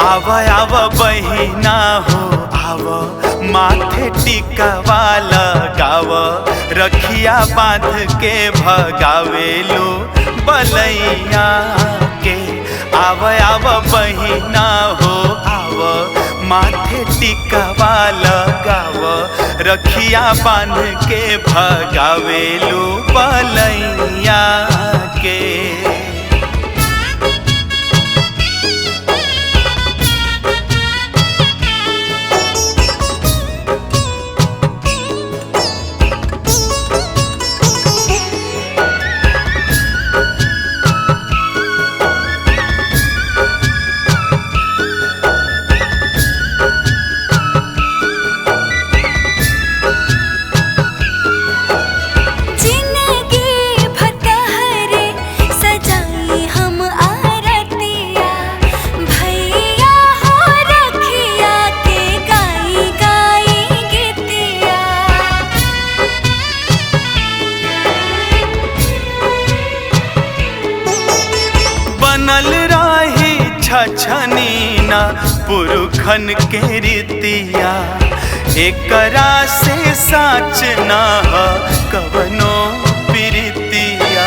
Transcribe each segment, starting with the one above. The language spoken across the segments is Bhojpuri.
आव आव बहिना हो आव, माथे टिकवा लगाव, रखिया बांध के भगावेलो बलैया के। आव आव बहिना हो आव, माथे टिकवा लगाव, रखिया बांध के भगावेलो बलैया के। बनल रही छछनीना पुरखन के रीतिया, एकरा से साच ना कवनो प्रीतिया।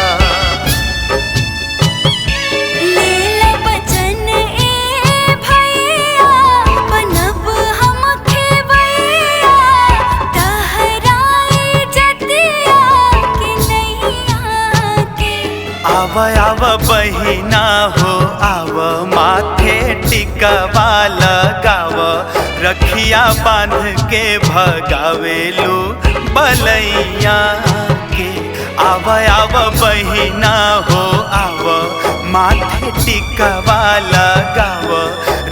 आव आव बहिना हो आव, माथे टिकवा लगाव, रखिया बांध के भगावेलो बलैया के। आव आव बहिना हो आव, माथे टिकवा लगाव,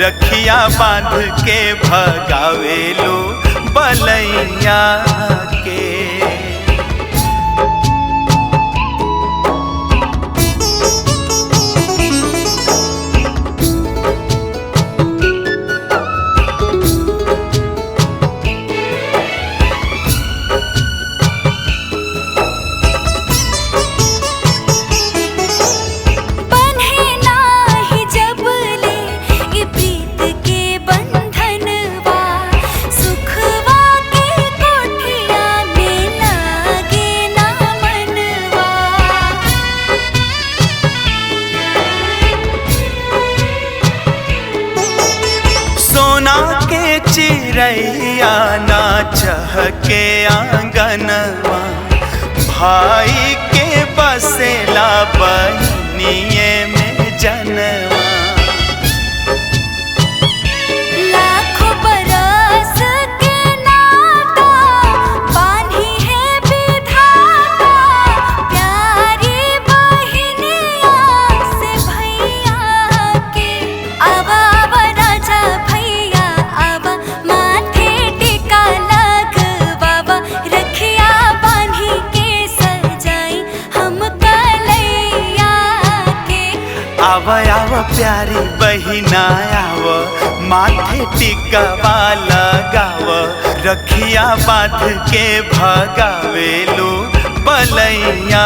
रखिया बांध के भगावेलो बलैया के। के चिड़ैया ना चहके आंगनवा, भाई के बसेला बहनिए में जनवा। लाखों बरस के नाता बांधी है विधाता, प्यारी बहनिया से भैया के। आव आव राजा भैया आव, माथे टिका लगवावा, रखिया बांधी के सजाई हम कलैया के। आव आव प्यारी बहिना आव, माथे टिकवा लगाव, रखिया बांध के भगावेलो बलैया